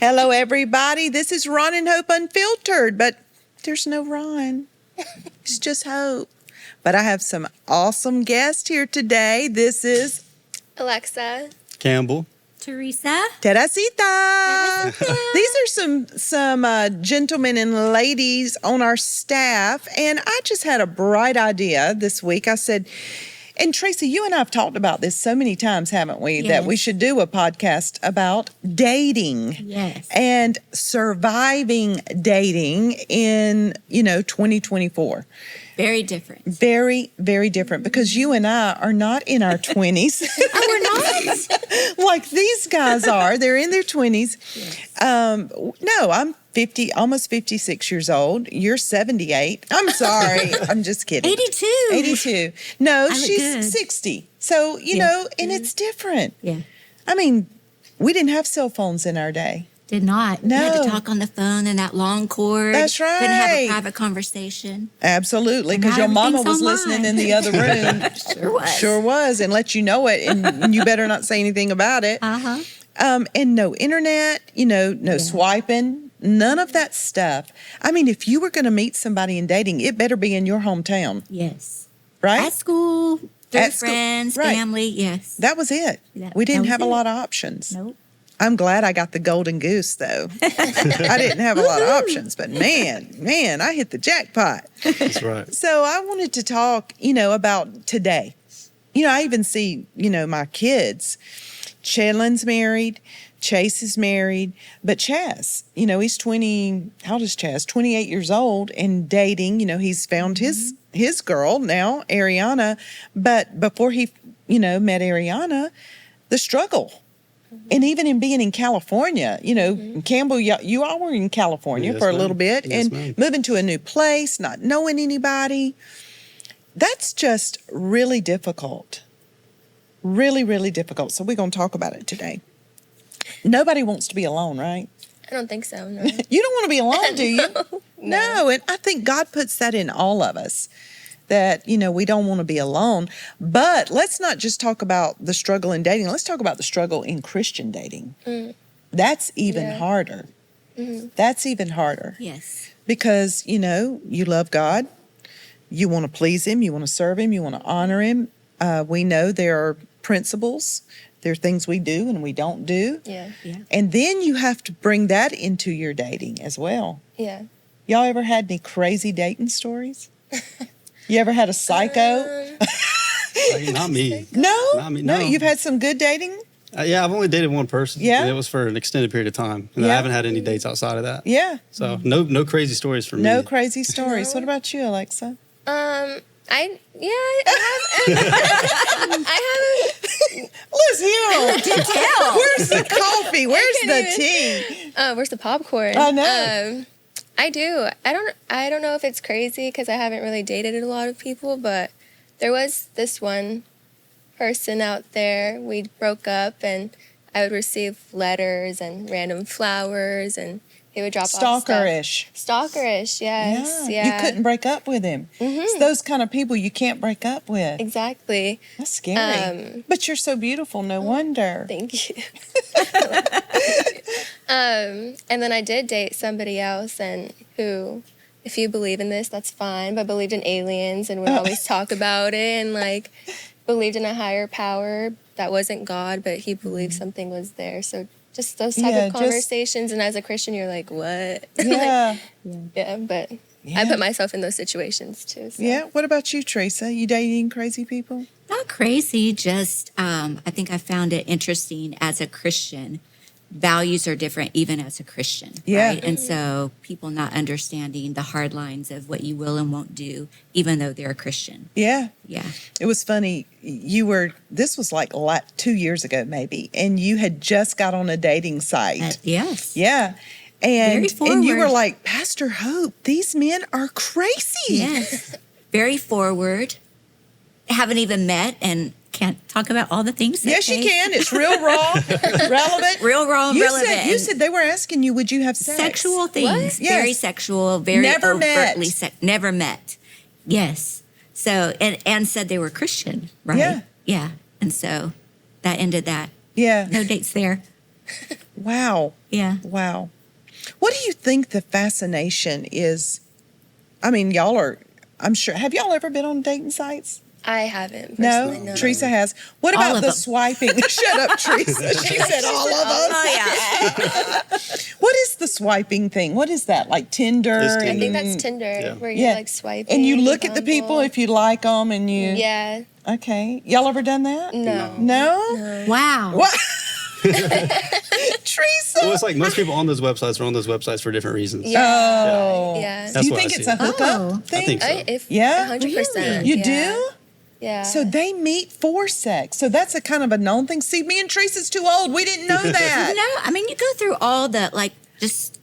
Hello, everybody. This is Ron and Hope Unfiltered, but there's no Ron. It's just Hope. But I have some awesome guests here today. This is Alexa. Campbell. Teresa. Teresita. These are some gentlemen and ladies on our staff, and I just had a bright idea this week. I said, and Teresa, you and I have talked about this so many times, haven't we? Yes. That we should do a podcast about dating. Yes. And surviving dating in, 2024. Very different. Very, very different, because you and I are not in our 20s. Oh, we're not? Like these guys are. They're in their 20s. Yes. No, I'm 50, almost 56 years old. You're 78. I'm sorry. I'm just kidding. 82. 82. No, I look she's good. 60. So, and it's different. Yeah. I mean, we didn't have cell phones in our day. Did not. No. You had to talk on the phone and that long cord. That's right. Couldn't have a private conversation. Absolutely, And because now your mama everything's was listening online. in the other room. Sure was. Sure was, and let you know it, and you better not say anything about it. Uh-huh. And no internet, no swiping, none of that stuff. I mean, if you were going to meet somebody in dating, it better be in your hometown, Yes. right? At school, through At school, friends, right. family, yes. That was it. That- We didn't that was have a it. lot of options. Nope. I'm glad I got the golden goose, though. I didn't have a lot of options, but man, I hit the jackpot. That's right. So I wanted to talk, about today. I even see, my kids. Chellen's married, Chase is married, but Chaz, he's 20, how old is Chaz? 28 years old and dating. He's found his girl now, Ariana. But before he, met Ariana, the struggle. And even in being in California, Campbell, you all were in California Yes, for a ma'am. little bit, Yes, and ma'am. moving to a new place, not knowing anybody. That's just really difficult. Really, really difficult. So we're going to talk about it today. Nobody wants to be alone, right? I don't think so, no. You don't want to be alone, do you? No. No, and I think God puts that in all of us, that, we don't want to be alone. But let's not just talk about the struggle in dating. Let's talk about the struggle in Christian dating. That's even Yeah. harder. That's even harder. Yes. Because, you love God. You want to please Him. You want to serve Him. You want to honor Him. We know there are principles. There are things we do and we don't do. Yeah. Yeah. And then you have to bring that into your dating as well. Yeah. Y'all ever had any crazy dating stories? You ever had a psycho? Not me. No? Not me, no. You've had some good dating? Yeah, I've only dated one person. Yeah? And it was for an extended period of time. And Yeah. I haven't had any dates outside of that. Yeah. So no crazy stories for me. No crazy stories. No. What about you, Alexa? I have. Let's hear 'em. Tell. Where's the coffee? Where's the can't tea? Where's the popcorn? I know. I do. I don't know if it's crazy because I haven't really dated a lot of people, but there was this one person out there. We broke up, and I would receive letters and random flowers, and he would drop off stuff. Stalkerish. Stalkerish, yes. Yeah. You couldn't break up with him. It's those kind of people you can't break up with. Exactly. That's scary. But you're so beautiful, no wonder. Thank you. And then I did date somebody else, and who, if you believe in this, that's fine, but believed in aliens and would always talk about it, and believed in a higher power that wasn't God, but he believed something was there. So just those type Yeah, of just- conversations, and as a Christian, you're like, what? Yeah. Yeah, but Yeah. I put myself in those situations too. So. Yeah. What about you, Teresa? You dating crazy people? Not crazy, just I think I found it interesting as a Christian. Values are different even as a Christian. Yeah. Right? And so people not understanding the hard lines of what you will and won't do, even though they're a Christian. Yeah. Yeah. It was funny. This was like 2 years ago, maybe, and you had just got on a dating site. Yes. Yeah. And Very you were forward. like, Pastor Hope, these men are crazy. Yes. Very forward. Haven't even met and can't talk about all the things. That Yes, you they- can. It's real raw, relevant. Real raw and You relevant. said, they were asking you, would you have sex? Sexual things. Yes. Very sexual, very Never met. overtly never met. Yes. So, and said they were Christian, right? Yeah. Yeah. And so that ended that. Yeah. No dates there. Wow. Yeah. Wow. What do you think the fascination is? I mean, y'all are, I'm sure, have y'all ever been on dating sites? I haven't No? personally. No. Teresa has. What All about of the them. swiping? Shut up, Teresa. She said all of them. Oh, yeah. What is the swiping thing? What is that? Like Tinder? It's I Tinder. think that's Tinder, Yeah. where you're Yeah. like swiping. And you look at the people Bumble. if you like them and you. Yeah. Okay. Y'all ever done that? No. No? Wow. What? Teresa? Well, it's like most people on those websites are on those websites for different reasons. Yeah. Oh. Yeah. Do That's you what I think see. it's a hookup Oh. thing? I think so. If Yeah? 100%. You yeah. do? Yeah. So they meet for sex. So that's a kind of a known thing. See, me and Teresa's too old. We didn't know that. No, I mean, you go through all the, like, just,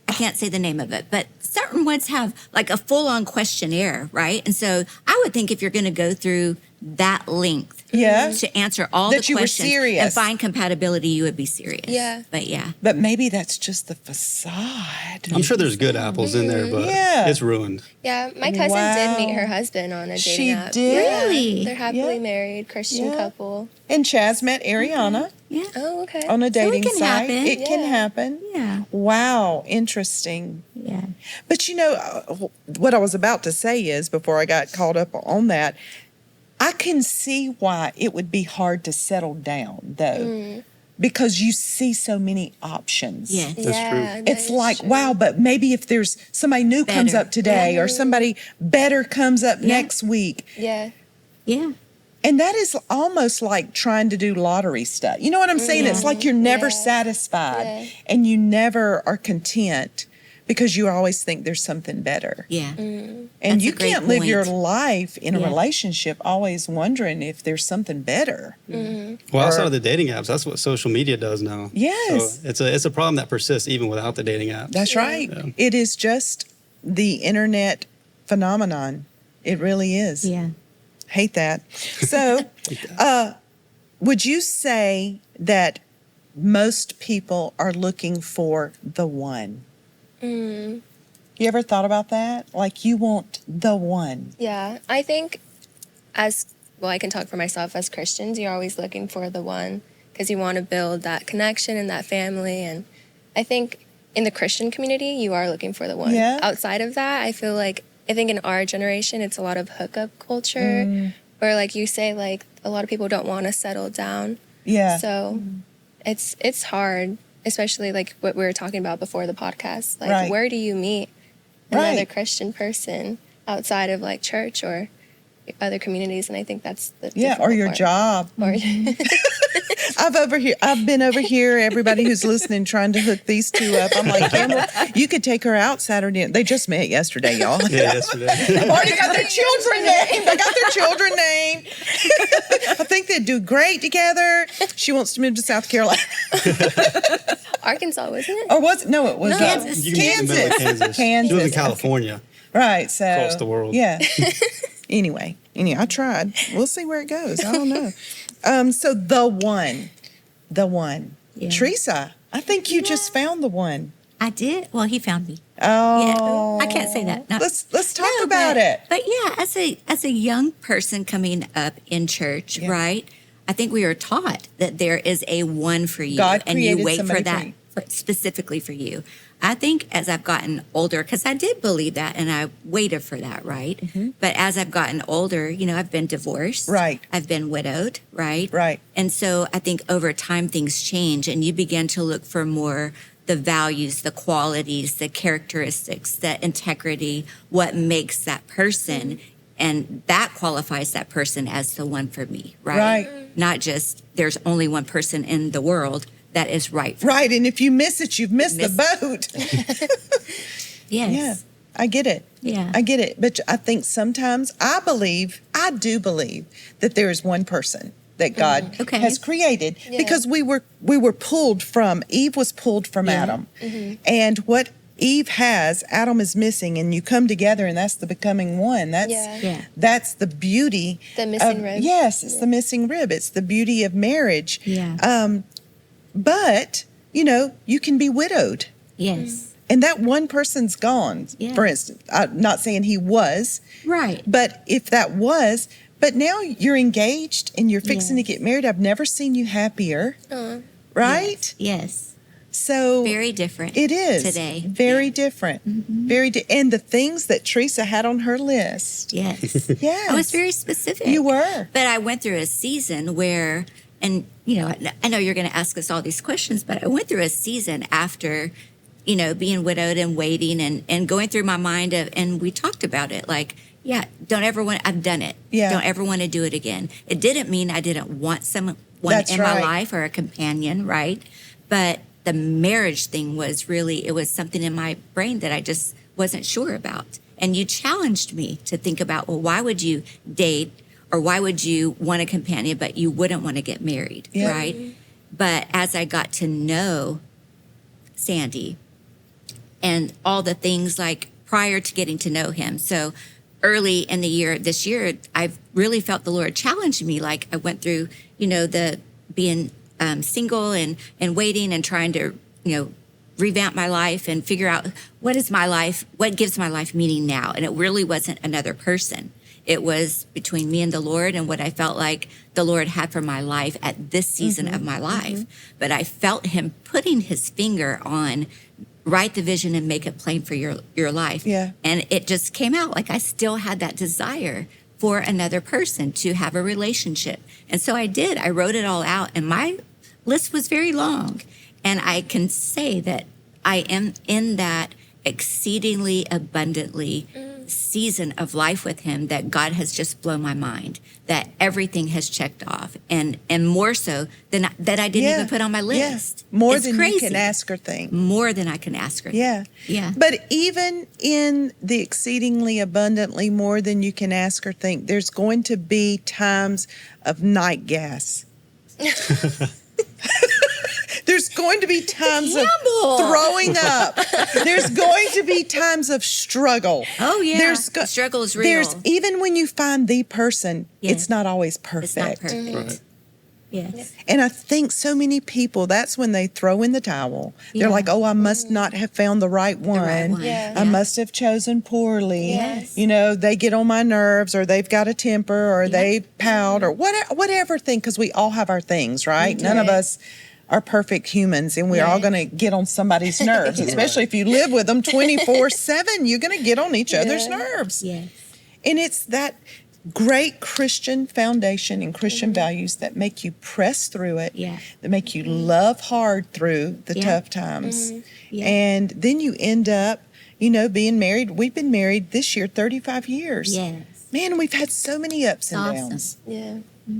I can't say the name of it, but certain ones have like a full on questionnaire, right? And so I would think if you're going to go through that length Yeah. to answer all That the you were questions serious. and find compatibility, you would be serious. Yeah. But yeah. But maybe that's just the facade. I'm sure there's good apples in there, but Yeah. it's ruined. Yeah, my cousin Wow. did meet her husband on a dating She app. did? Yeah. Really? They're happily Yeah. married, Christian Yeah. couple. And Chaz met Ariana Yeah. Oh, okay. on a dating can site. happen. It can Yeah. happen. Yeah. Wow, interesting. Yeah. But you know, what I was about to say is, before I got caught up on that, I can see why it would be hard to settle down, though, because you see so many options. Yes. That's true. that It's is like, true. wow, but maybe if there's somebody new comes Better. up today or somebody better comes up Yeah. next week. Yeah. Yeah. And that is almost like trying to do lottery stuff. You know what I'm saying? It's like you're never Yeah. satisfied Yeah. and you never are content because you always think there's something better. Yeah. And That's you a great can't live your point. life in a Yeah. relationship always wondering if there's something better. Well, outside of the dating apps, that's what social media does now. Yes. So it's a problem that persists even without the dating apps. That's right. Yeah. It is just the internet phenomenon. It really is. Yeah. Hate that. So, would you say that most people are looking for the one? You ever thought about that? Like you want the one. Yeah. I think I can talk for myself as Christians, you're always looking for the one because you want to build that connection and that family. And I think in the Christian community, you are looking for the one. Yeah. Outside of that, I think in our generation, it's a lot of hookup culture, or like you say, like a lot of people don't want to settle down. Yeah. So it's hard, especially like what we were talking about before the podcast. Like, Right. where do you meet another Right. Christian person outside of like church or other communities? And I think that's the Yeah, or difficult your part. job. Or I've been over here, everybody who's listening, trying to hook these two up. I'm like, Campbell, you could take her out Saturday. They just met yesterday, y'all. Yeah, yesterday. Already got their children named. They got their children named. I think they'd do great together. She wants to move to South Carolina. Arkansas, wasn't it? Or was it? No, it was Kansas. You can meet in the middle of Kansas. She was in Kansas. California. Right. So Across the world. Yeah. Anyway, I tried. We'll see where it goes. I don't know. So the one. Yeah. Teresa, I think you just found the one. I did. Well, he found me. Oh. Yeah. I can't say that. No. Let's talk No, about but, it. But yeah, as a young person coming up in church, Yeah. right? I think we are taught that there is a one for you, God and you created wait for somebody for that you. specifically for you. I think as I've gotten older, because I did believe that, and I waited for that, right? But as I've gotten older, I've been divorced, Right. I've been widowed, right? Right. And so I think over time things change, and you begin to look for more the values, the qualities, the characteristics, the integrity, what makes that person, and that qualifies that person as the one for me, right? Right. Not just there's only one person in the world that is right for Right. And if you miss it, you've missed the Miss- boat. Yes. Yeah. I get it. Yeah. I get it. But I think sometimes I do believe that there is one person that God Okay. has created Yeah. because we were pulled from, Eve was pulled from Yeah. Adam. And what Eve has, Adam is missing, and you come together, and that's the becoming one. Yeah. That's the beauty. The missing of- rib. Yes, it's the missing rib. It's the beauty of marriage. Yeah. But, you can be widowed. Yes. And that one person's gone, Yeah. for instance. I'm not saying he was, Right. but if that was, but now you're engaged and you're fixing to Yes. get married. I've never seen you happier, right? Yes. So Very different. it is today. very Yeah. different, and the things that Teresa had on her list. Yes. Yes, I was very specific. You were. But I went through a season where, and I know you're going to ask us all these questions, but I went through a season after, being widowed and waiting and going through my mind and we talked about it like, yeah, I've done it. Yeah. Don't ever want to do it again. It didn't mean I didn't want someone That's in my right. life or a companion, right? But the marriage thing was it was something in my brain that I just wasn't sure about. And you challenged me to think about, well, why would you date or why would you want a companion, but you wouldn't want to get married, Yeah. right? But as I got to know Sandy and all the things like prior to getting to know him, so early in this year, I've really felt the Lord challenge me. Like I went through, the being single and waiting and trying to, revamp my life and figure out what gives my life meaning now. And it really wasn't another person. It was between me and the Lord and what I felt like the Lord had for my life at this season of my life. But I felt him putting his finger on write the vision and make it plain for your life. Yeah. And it just came out like I still had that desire for another person to have a relationship. And so I did. I wrote it all out and my list was very long. And I can say that I am in that exceedingly abundantly season of life with him that God has just blown my mind, that everything has checked off and more so than that I didn't even put on my list. More It's than crazy. you can ask or think. More than I can ask or think. Yeah. Yeah. But even in the exceedingly abundantly more than you can ask or think, there's going to be times of night gas. There's going to be times of Campbell. throwing up. There's going to be times of struggle. Oh, yeah. There's The struggle is real. There's even when you find the person, Yeah. it's not always perfect. It's not perfect. Right. Yes. And I think so many people, that's when they throw in the towel. Yeah. They're like, oh, I must not have found the right one. one. Yeah. I must have chosen poorly. Yes. They get on my nerves or they've got a temper or they pout or whatever thing, because we all have our things, right? None of Right. us are perfect humans and we're all Right. going to get on somebody's nerves, especially if you live with them 24/7. You're going to get on each other's Yeah. nerves. Yes. And it's that great Christian foundation and Christian values that make you press through it, Yeah. that make you love hard through the Yeah. tough times. Yeah. And then you end up, being married. We've been married this year 35 years. Yes. Man, we've had so many ups and Awesome. downs. Yeah.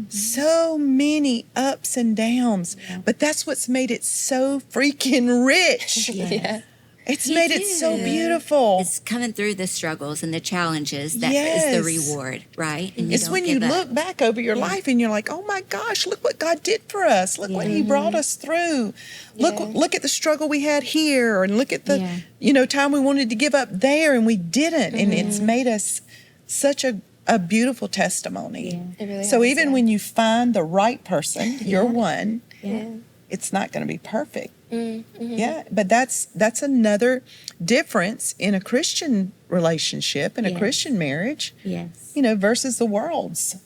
So many ups and downs. But that's what's made it so freaking rich. Yeah. It's You made it so do. beautiful. It's coming through the struggles and the challenges that is Yes. the reward, right? And It's don't when you give up. look back over your life and you're like, oh my gosh, look what God did for us. Look what He brought us through. Look, Yeah. look at the struggle we had here, and look at the Yeah. time we wanted to give up there and we didn't. And it's made us such a beautiful testimony. Yeah. It really So has, even yeah. when you find the right person, you're one, Yeah. it's not going to be perfect. Mm-hmm. Yeah, but that's another difference in a Christian relationship, in a Yes. Christian marriage, Yes. versus the world's.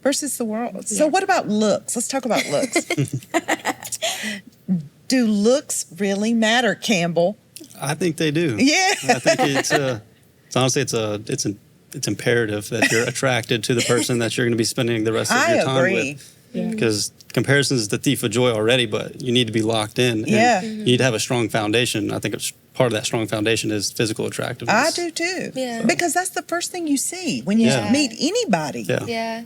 Versus the world. So Yeah. what about looks? Let's talk about looks. Do looks really matter, Campbell? I think they do. Yeah. I think it's honestly it's imperative that you're attracted to the person that you're going to be spending the rest of I your time agree. with. Yeah. Because comparison is the thief of joy already, but you need to be locked in. And Yeah. you need to have a strong foundation. I think part of that strong foundation is physical attractiveness. I do too. Yeah. Because that's the first thing you see when you Yeah. meet anybody. Yeah. Yeah.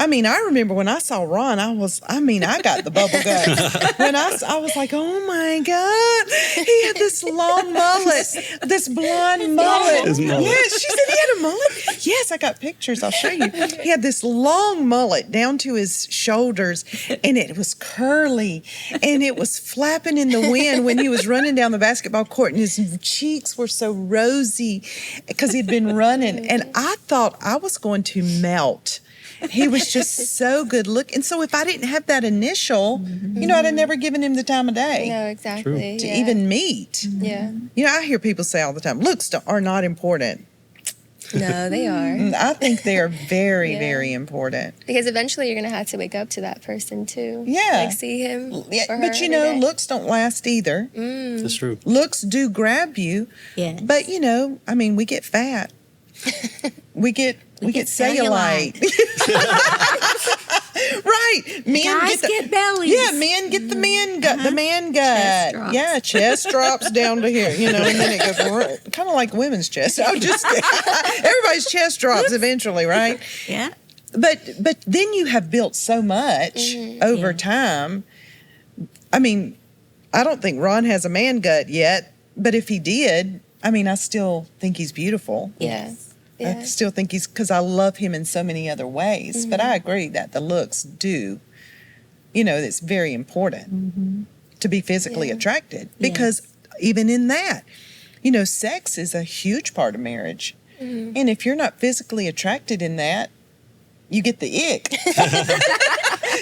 I mean, I remember when I saw Ron, I got the bubble gut. When I was like, oh my God, he had this long mullet, this blonde mullet. His mullet. Yes, she said he had a mullet. Yes, I got pictures. I'll show you. He had this long mullet down to his shoulders, and it was curly, and it was flapping in the wind when he was running down the basketball court, and his cheeks were so rosy because he'd been running. And I thought I was going to melt. He was just so good looking. And so if I didn't have that initial, I'd have never given him the time of day No, exactly. to Yeah. even meet. Yeah. I hear people say all the time, looks are not important. No, they are. I think they are very, Yeah. very important. Because eventually you're going to have to wake up to that person too. Yeah. Like see him. Yeah, or her but you every know, day. looks don't last either. That's true. Looks do grab you, Yes. but you know, I mean, we get fat. We get cellulite. Right. Men Guys get bellies. Yeah, men get the man gut. The man gut. Chest drops. Yeah, chest drops down to here, you know, and then it goes kind of like women's chest. Oh, just everybody's chest drops eventually, right? Yeah. But then you have built so much over time. I mean, I don't think Ron has a man gut yet, but if he did, I mean, I still think he's beautiful. Yeah. I Yeah. still think because I love him in so many other ways. But I agree that the looks do, you know, it's very important to be physically attracted because even in that, you know, sex is a huge part of marriage. And if you're not physically attracted in that, you get the ick.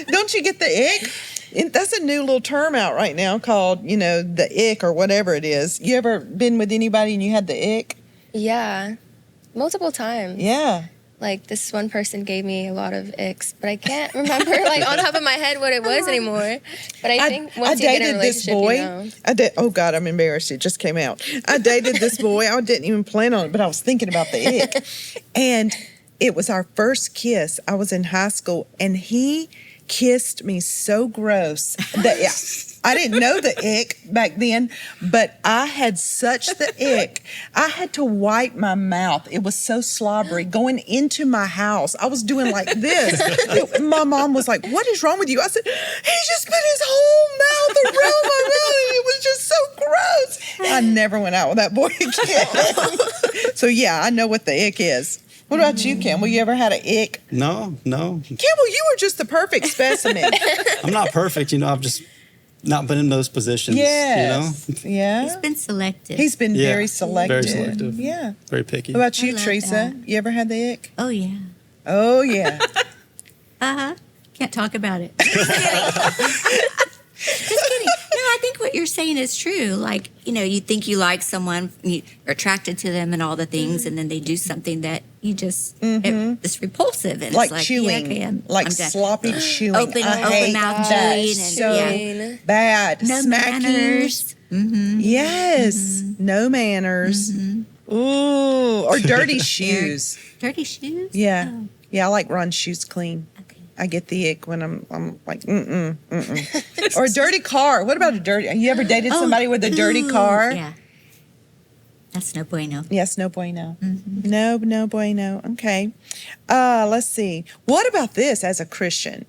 Don't you get the ick? That's a new little term out right now called, you know, the ick or whatever it is. You ever been with anybody and you had the ick? Yeah. Multiple times. Yeah. Like this one person gave me a lot of icks, but I can't remember like on top of my head what it was anymore. But I think once you get in a relationship, you know. Oh God, I'm embarrassed. It just came out. I dated this boy. I didn't even plan on it, but I was thinking about the ick. And it was our first kiss. I was in high school, and he kissed me so gross that I didn't know the ick back then, but I had such the ick. I had to wipe my mouth. It was so slobbery going into my house. I was doing like this. My mom was like, "What is wrong with you?" I said, "He just put his whole mouth around my mouth. It was just so gross." I never went out with that boy again. So yeah, I know what the ick is. What about you, Campbell? You ever had an ick? No. Campbell, you were just the perfect specimen. I'm not perfect. You know, I've just not been in those positions. Yes. You know? Yeah. He's been selective. He's been Yeah, very selective. very selective. Yeah. Very picky. What about you, I love Teresa? that. You ever had the ick? Oh, yeah. Oh, yeah. Can't talk about it. Just kidding. Just kidding. No, I think what you're saying is true. Like, you know, you think you like someone, you're attracted to them and all the things, and then they do something that you just, it's repulsive. And Like it's like, chewing. yeah, okay, like I'm done. sloppy chewing. Open I hate mouth that. chewing. So And, bad. no Smacking. manners. Yes. No manners. Ooh. Or dirty shoes. Dirty shoes? Yeah. Oh, Yeah, I like Ron's shoes clean. okay. I get the ick when I'm like, or a dirty car. What about a dirty? You ever dated somebody with a dirty Ooh, car? Yeah. That's no bueno. Yes, no bueno. No bueno. Okay. Let's see. What about this as a Christian?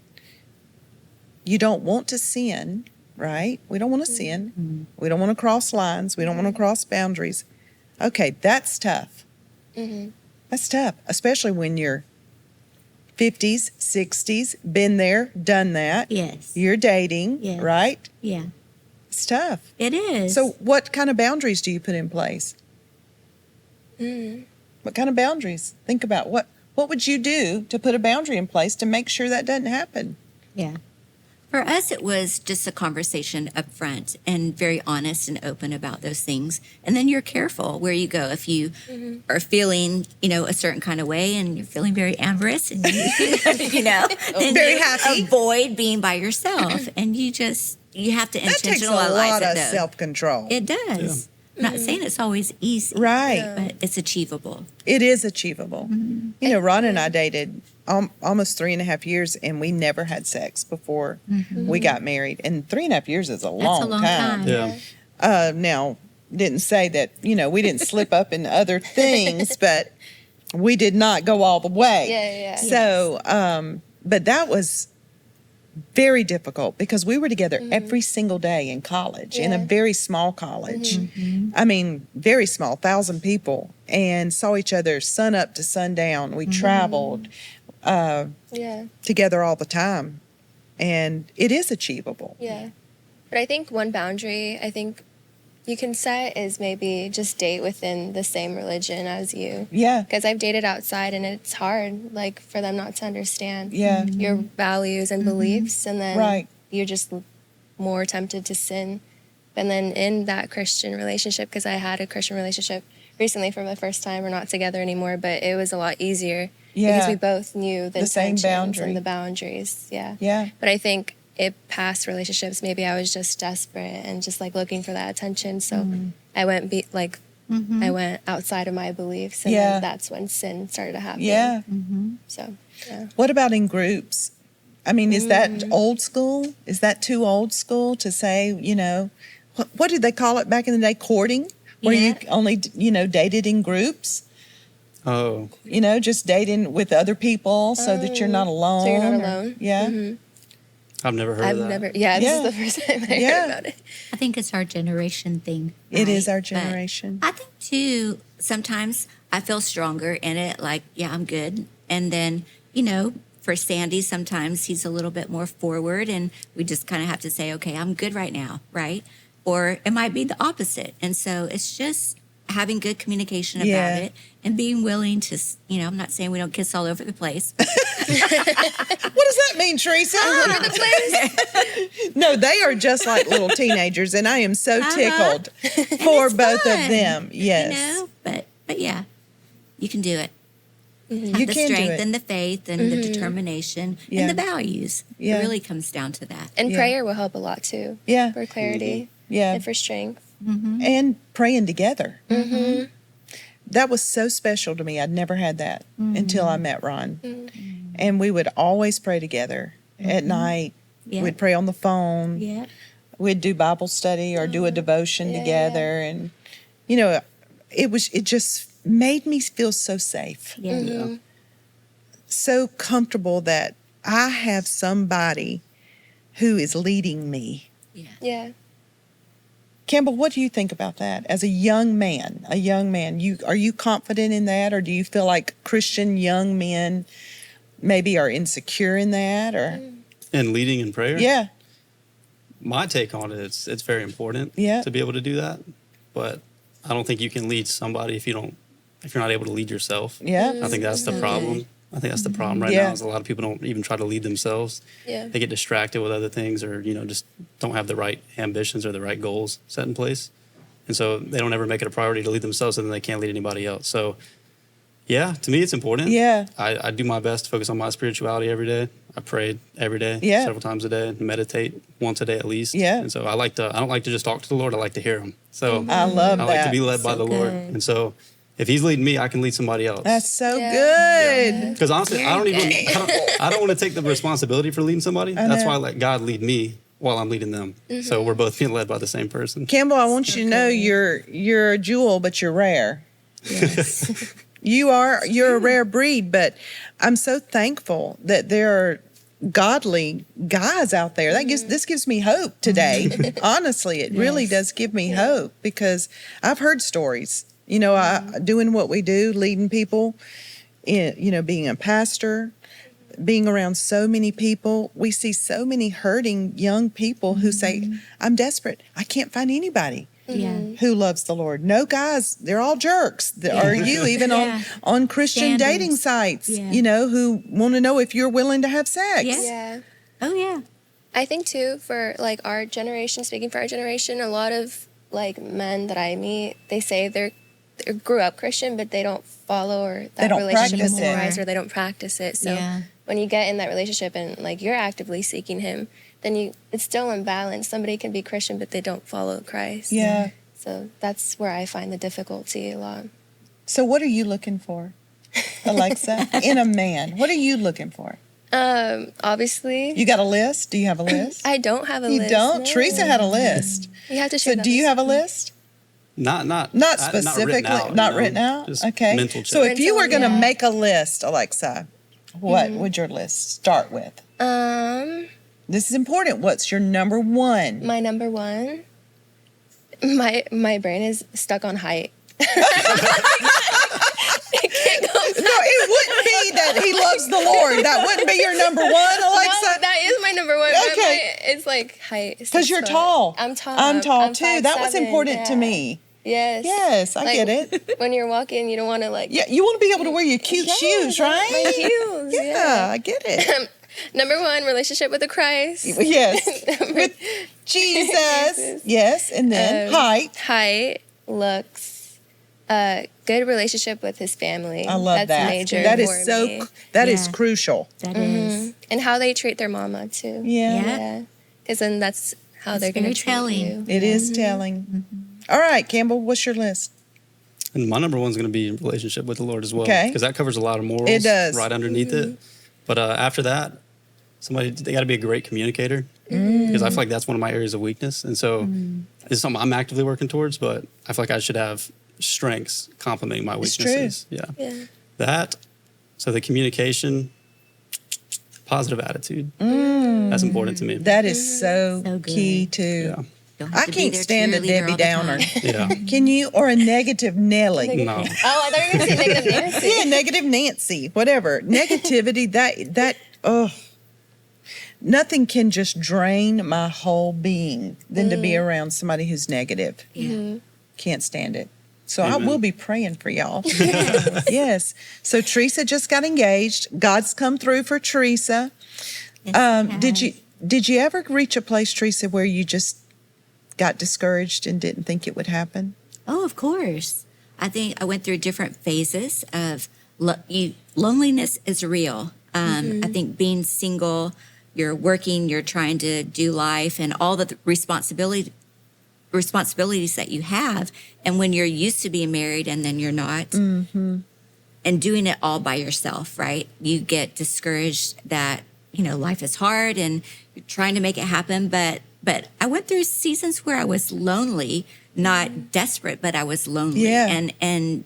You don't want to sin, right? We don't want to sin. We don't want to cross lines. We don't want to cross boundaries. Okay, that's tough. That's tough, especially when you're 50s, 60s, been there, done that. Yes. You're dating, Yes. right? Yeah. It's tough. It is. So what kind of boundaries do you put in place? What kind of boundaries? Think about what would you do to put a boundary in place to make sure that doesn't happen? Yeah. For us, it was just a conversation up front and very honest and open about those things. And then you're careful where you go. If you are feeling, you know, a certain kind of way and you're feeling very amorous and you know, then Very you happy. avoid being by yourself. And you have to That takes a intentionalize lot it, of though. self-control. It does. I'm not saying it's always easy, Right. but it's achievable. It is achievable. You know, Ron and I dated almost 3.5 years, and we never had sex before we got married. And 3.5 years is a long, That's a long time. Yeah. Now, didn't say that, you know, we didn't slip up in other things, but we did not go all the way. Yeah. So, but that was very difficult because we were together every single day in college, in a Yeah. very small college. I mean, very small, 1,000 people, and saw each other sun up to sundown. We traveled Yeah. together all the time, and it is achievable. Yeah. But I think one boundary I think you can set is maybe just date within the same religion as you. Yeah, Because I've dated outside and it's hard, like, for them not to understand yeah, your values and beliefs. And then Right. you're just more tempted to sin. And then in that Christian relationship, because I had a Christian relationship recently for the first time. We're not together anymore, but it was a lot easier Yeah. because we both knew the same intentions boundary. and the boundaries. Yeah. Yeah. But I think past relationships, maybe I was just desperate and just like looking for that attention. So I went I went outside of my beliefs, and Yeah. then that's when sin started to happen. Yeah. So, yeah. What about in groups? I mean, is that old school? Is that too old school to say, what did they call it back in the day? Courting? Where you only, dated in groups? Oh, Just dating with other people so that you're not alone. So you're not or- alone? Yeah. I've never heard of that. This Yeah. is the first time I Yeah. heard about it. I think it's our generation thing. It is right? our But generation. I think too, sometimes I feel stronger in it, like, yeah, I'm good. And then, for Sandy, sometimes he's a little bit more forward, and we just kind of have to say, okay, I'm good right now, right? Or it might be the opposite. And so it's just having good communication about Yeah. it and being willing to, I'm not saying we don't kiss all over the place. What does that mean, Teresa? No, they are just like little teenagers, and I am so tickled for it's both of fun, them. Yes. But yeah, you can do it. You Have the can do strength it. and the faith and the determination Yeah. and the values. Yeah. It really comes down to that. And Yeah. prayer will help a lot too. Yeah. For clarity. Yeah. And for strength. And praying together. That was so special to me. I'd never had that until I met Ron. And we would always pray together at night. Yeah. We'd pray on the phone. Yeah. We'd do Bible study or do a devotion Yeah, together. And, it just made me feel so safe, Yeah. Yeah. so comfortable that I have somebody who is leading me. Yeah. Yeah. Campbell, what do you think about that? As a young man, are you confident in that, or do you feel like Christian young men maybe are insecure in that, or And leading in prayer? yeah, My take on it, it's very important Yeah. to be able to do that. But I don't think you can lead somebody if you're not able to lead yourself. yeah, I think that's the problem. I think that's the problem right Yeah. now is a lot of people don't even try to lead themselves. Yeah. They get distracted with other things or, just don't have the right ambitions or the right goals set in place. And so they don't ever make it a priority to lead themselves, and then they can't lead anybody else. So, yeah, to me, it's important. Yeah. I do my best to focus on my spirituality every day. I pray every day, Yeah. several times a day, meditate once a day at least. Yeah. And so I don't like to just talk to the Lord. I like to hear him. So I love I like that. to be led by So the Lord. good. And so if he's leading me, I can lead somebody else. That's so Yeah. good. Because honestly, I don't want to take the responsibility for leading somebody. That's know. why I let God lead me while I'm leading them. So we're both being led by the same person. Campbell, I want you to know you're a jewel, but you're rare. You're a rare breed, but I'm so thankful that there are godly guys out there. This gives me hope today. Honestly, it really does give me hope, because I've heard stories. Doing what we do, leading people, being a pastor, being around so many people, we see so many hurting young people who say, I'm desperate. I can't find anybody Yeah. who loves the Lord. No guys, they're all jerks. Are you even Yeah. on Christian Standards. dating sites, Yeah. who want to know if you're willing to have sex? Yeah. Yeah. Oh, yeah. I think too, for like our generation, speaking for our generation, a lot of like men that I meet, they say they grew up Christian, but they don't follow or that don't relationship practice with it. Christ, or they don't practice it. So Yeah. when you get in that relationship and like you're actively seeking Him, then it's still unbalanced. Somebody can be Christian, but they don't follow Christ. Yeah. So that's where I find the difficulty a lot. So what are you looking for, Alexa, in a man? What are you looking for? Obviously, You got a list? Do you have a list? I don't have a You list. don't? no. Teresa had a list. You have to share So that do you list have a with me. list? Not Specifically, not written out. Just Okay. mental So check. if you were going to Yeah. make a list, Alexa, what would your list start with? This is important. What's your number one? My number one. My brain is stuck on height. No, it wouldn't be that he loves the Lord. That wouldn't be your number one, No, Alexa. that is my number one. but Okay. It's like height. Because you're tall. I'm tall. I'm tall I'm too. That was 5'7", important to yeah. me. Yes. Yes, I get it. When you're walking, you don't want to like. Yeah, you want to be able to wear your cute Yes, shoes, right? My heels. Yeah, I get it. Number one, relationship with the Christ. Yes, with Jesus. Yes, and then height. Height, looks, a good relationship with his family. I love That's that. major That for is so. me. That is Yeah. crucial. That is. And how they treat their mama too. Yeah. Yeah. Because then that's how It's they're going very to treat telling. you. It is telling. All right, Campbell, what's your list? And my number one's going to be relationship with the Lord as well. Okay. Because that covers a lot of morals. It does. Right underneath it. But after that, they got to be a great communicator. Because I feel like that's one of my areas of weakness. And so it's something I'm actively working towards, but I feel like I should have strengths complementing my It's weaknesses. Yeah. That, so the communication, positive attitude. That's important to me. That is so, So good. key too. Yeah. Don't have I to be can't their stand a cheerleader Debbie all the Downer. time. Yeah. Can you? Or a negative Nelly? No. Oh, I thought you were going to say negative Nancy. Yeah, negative Nancy, whatever. Negativity, nothing can just drain my whole being than to be around somebody who's negative. Yeah. Can't stand it. So I Amen. will be praying for y'all. Yes. So Teresa just got engaged. God's come through for Teresa. Yes, he Did has. you ever reach a place, Teresa, where you just got discouraged and didn't think it would happen? Oh, of course. I think I went through different phases of loneliness is real. I think being single, you're working, you're trying to do life and all the responsibilities that you have. And when you're used to being married and then you're not, and doing it all by yourself, right? You get discouraged that, life is hard and you're trying to make it happen. But I went through seasons where I was lonely, not desperate, but I was lonely. Yeah. And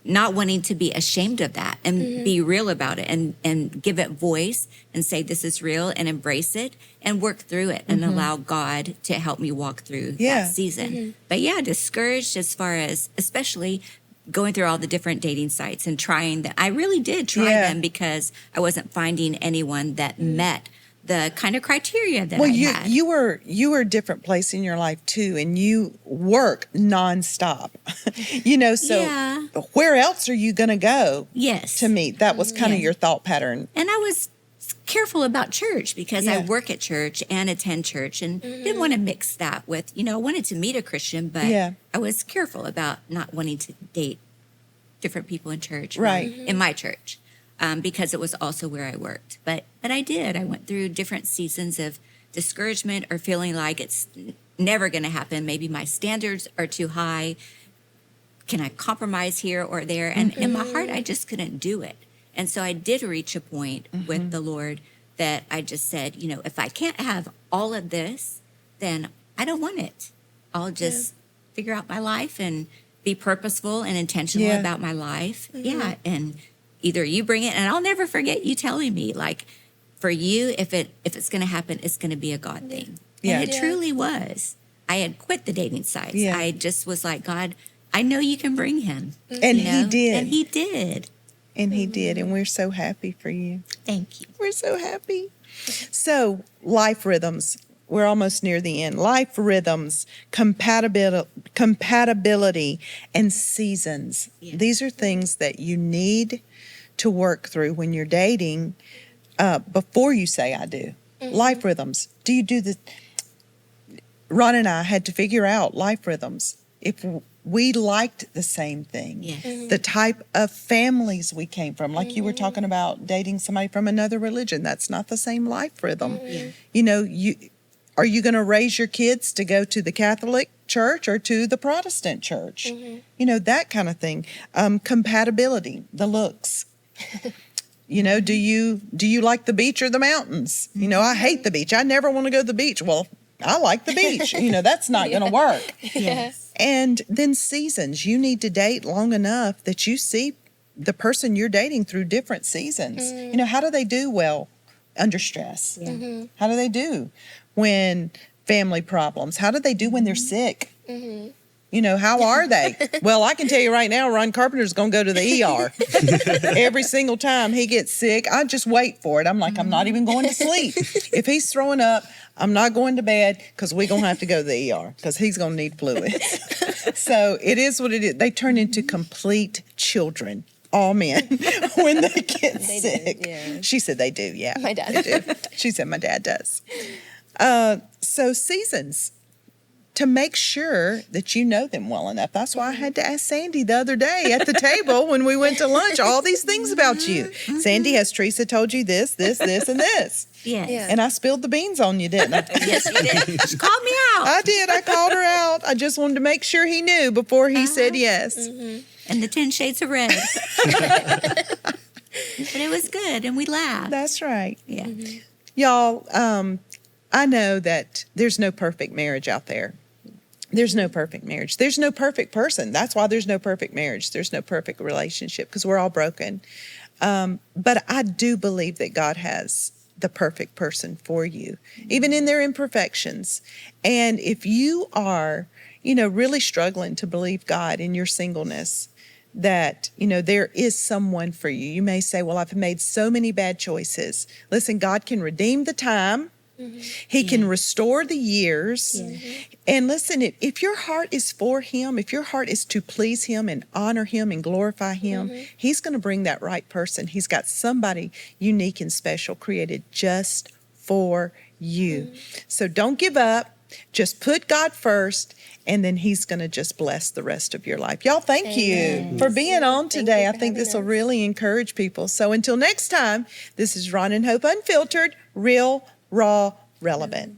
not wanting to be ashamed of that and be real about it and give it voice and say this is real and embrace it and work through it and allow God to help me walk through Yeah. that season. But yeah, discouraged as far as especially going through all the different dating sites and trying that. I really did try Yeah. them because I wasn't finding anyone that met the kind of criteria that Well, I you had. you were a different place in your life too, and you work nonstop. So Yeah. where else are you going to go Yes. to meet? That was kind of Yeah. your thought pattern. And I was careful about church because I Yeah. work at church and attend church and didn't want to mix that with, I wanted to meet a Christian, but Yeah. I was careful about not wanting to date different people in church, Right. in my church, because it was also where I worked. But I did. I went through different seasons of discouragement or feeling like it's never going to happen. Maybe my standards are too high. Can I compromise here or there? And in my heart, I just couldn't do it. And so I did reach a point with the Lord that I just said, if I can't have all of this, then I don't want it. I'll just figure out my life and be purposeful and intentional Yeah. about my life. Yeah. And either you bring it, and I'll never forget you telling me, like, for you, if it's going to happen, it's going to be a God thing. Yeah. And it Yeah. truly was. I had quit the dating sites. Yeah. I just was like, God, I know you can bring him. And you he know? did. And he did. And he did, and we're so happy for you. Thank you. We're so happy. So, life rhythms. We're almost near the end. Life rhythms, compatibility, and seasons. Yeah. These are things that you need to work through when you're dating before you say I do. Life rhythms. Do you do the... Ron and I had to figure out life rhythms. If we liked the same thing, Yes. the type of families we came from, like you were talking about dating somebody from another religion, that's not the same life rhythm. Are you going to raise your kids to go to the Catholic church or to the Protestant church? That kind of thing. Compatibility, the looks. Do you like the beach or the mountains? I hate the beach. I never want to go to the beach. Well, I like the beach. That's not going to work. Yes. And then seasons. You need to date long enough that you see the person you're dating through different seasons. How do they do well under stress? Yeah. How do they do when family problems? How do they do when they're sick? How are they? Well, I can tell you right now, Ron Carpenter's going to go to the ER. Every single time he gets sick, I just wait for it. I'm like, I'm not even going to sleep. If he's throwing up, I'm not going to bed because we're going to have to go to the ER because he's going to need fluids. So it is what it is. They turn into complete children, all men, when they get They sick. do, yeah. She said they do, yeah. My dad. They do. She said my dad does. So seasons. to make sure that you know them well enough. That's why I had to ask Sandy the other day at the table when we went to lunch all these things about you. Sandy, has Teresa told you this, this, and this? Yes. Yeah. And I spilled the beans on you, didn't I? Yes, you did. She called me out. I did. I called her out. I just wanted to make sure he knew before he said yes. And the 10 shades of red. But it was good, and we laughed. That's right. Yeah. Y'all, I know that there's no perfect marriage out there. There's no perfect marriage. There's no perfect person. That's why there's no perfect marriage. There's no perfect relationship, because we're all broken. But I do believe that God has the perfect person for you, even in their imperfections. And if you are, really struggling to believe God in your singleness, that, there is someone for you. You may say, well, I've made so many bad choices. Listen, God can redeem the time. He can restore the years. And listen, if your heart is for Him, if your heart is to please Him and honor Him and glorify Him, He's going to bring that right person. He's got somebody unique and special created just for you. So don't give up. Just put God first, and then He's going to just bless the rest of your life. Y'all, thank you for being on today. I think this will really encourage people. So until next time, this is Ron and Hope Unfiltered, real, raw, relevant.